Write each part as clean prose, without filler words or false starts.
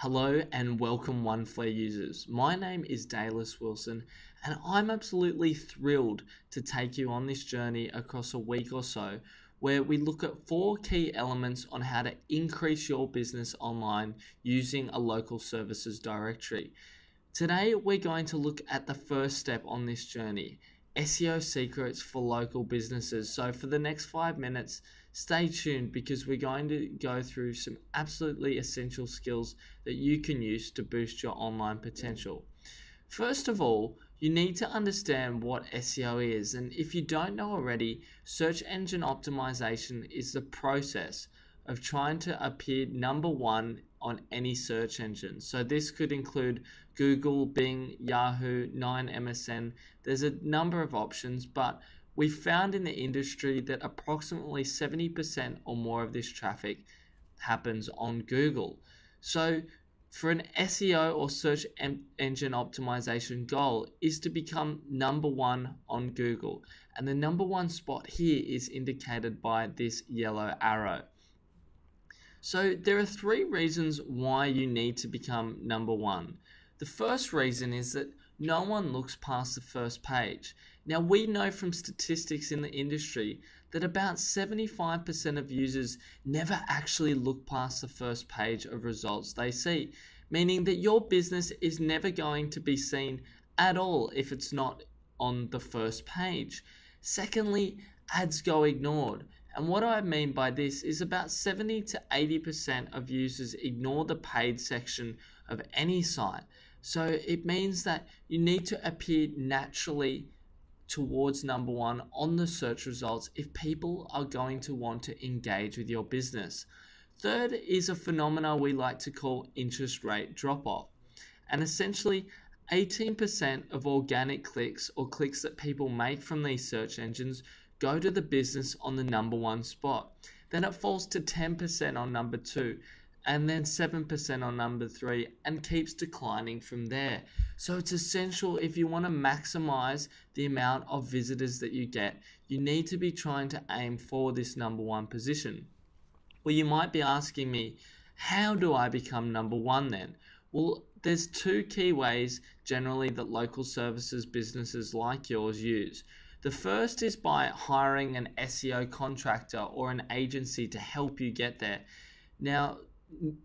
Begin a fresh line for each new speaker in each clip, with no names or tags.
Hello and welcome Oneflare users. My name is Dallas Wilson and I'm absolutely thrilled to take you on this journey across a week or so where we look at 4 key elements on how to increase your business online using a local services directory. Today we're going to look at the first step on this journey, SEO secrets for local businesses. So for the next 5 minutes, stay tuned because we're going to go through some absolutely essential skills that you can use to boost your online potential. First of all, you need to understand what SEO is, and if you don't know already, search engine optimization is the process of trying to appear number one on any search engine. So this could include Google, Bing, Yahoo, 9MSN. There's a number of options, but we found in the industry that approximately 70% or more of this traffic happens on Google. So for an SEO or search engine optimization goal is to become number one on Google. And the number one spot here is indicated by this yellow arrow. So there are 3 reasons why you need to become number one. The first reason is that no one looks past the first page. Now we know from statistics in the industry that about 75% of users never actually look past the first page of results they see, meaning that your business is never going to be seen at all if it's not on the first page. Secondly, ads go ignored. And what I mean by this is about 70 to 80% of users ignore the paid section of any site. So it means that you need to appear naturally towards number one on the search results if people are going to want to engage with your business. Third is a phenomena we like to call interest rate drop-off. And essentially 18% of organic clicks or clicks that people make from these search engines go to the business on the number one spot. Then it falls to 10% on number 2 and then 7% on number 3 and keeps declining from there. So it's essential if you want to maximize the amount of visitors that you get, you need to be trying to aim for this number one position. Well, you might be asking me, how do I become number one then? Well, there's 2 key ways generally that local services businesses like yours use. The first is by hiring an SEO contractor or an agency to help you get there. Now,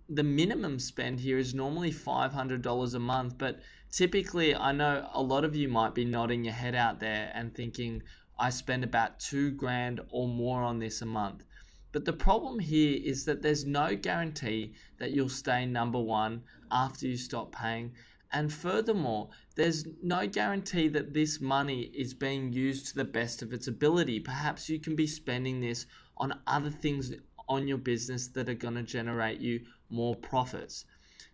the minimum spend here is normally $500 a month, but typically I know a lot of you might be nodding your head out there and thinking, I spend about $2,000 or more on this a month. But the problem here is that there's no guarantee that you'll stay number one after you stop paying. And furthermore, there's no guarantee that this money is being used to the best of its ability. Perhaps you can be spending this on other things on your business that are going to generate you more profits.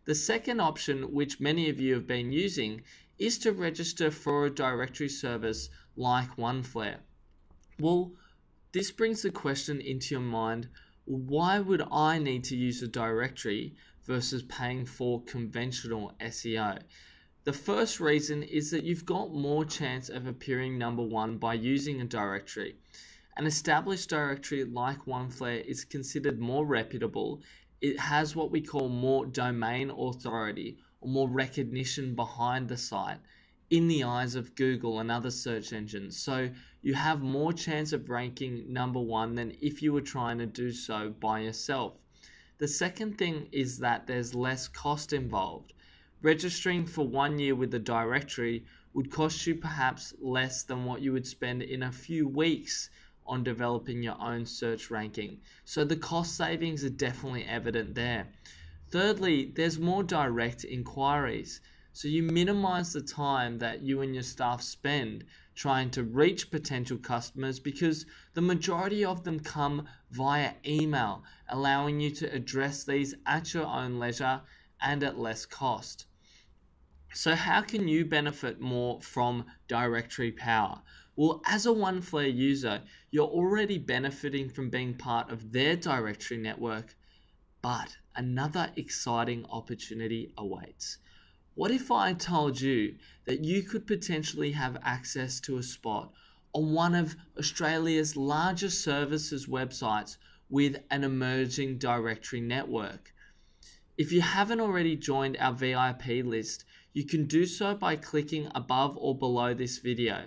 The second option, which many of you have been using, is to register for a directory service like Oneflare. Well, this brings the question into your mind, why would I need to use a directory versus paying for conventional SEO? The first reason is that you've got more chance of appearing number one by using a directory. An established directory like Oneflare is considered more reputable. It has what we call more domain authority or more recognition behind the site in the eyes of Google and other search engines. So you have more chance of ranking number one than if you were trying to do so by yourself. The second thing is that there's less cost involved. Registering for 1 year with the directory would cost you perhaps less than what you would spend in a few weeks on developing your own search ranking. So the cost savings are definitely evident there. Thirdly, there's more direct inquiries. So you minimize the time that you and your staff spend trying to reach potential customers because the majority of them come via email, allowing you to address these at your own leisure and at less cost. So how can you benefit more from directory power? Well, as a Oneflare user, you're already benefiting from being part of their directory network, but another exciting opportunity awaits. What if I told you that you could potentially have access to a spot on one of Australia's largest services websites with an emerging directory network? If you haven't already joined our VIP list, you can do so by clicking above or below this video,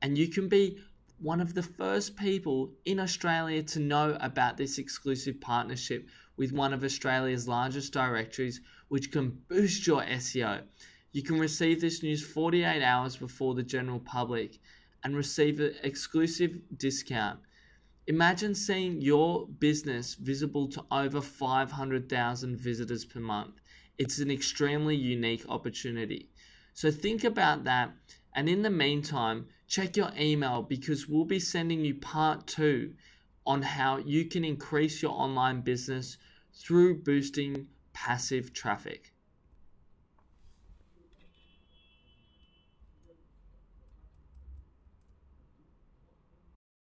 and you can be one of the first people in Australia to know about this exclusive partnership with one of Australia's largest directories, which can boost your SEO. You can receive this news 48 hours before the general public and receive an exclusive discount. Imagine seeing your business visible to over 500,000 visitors per month. It's an extremely unique opportunity. So think about that. And in the meantime, check your email because we'll be sending you part 2 on how you can increase your online business through boosting passive traffic.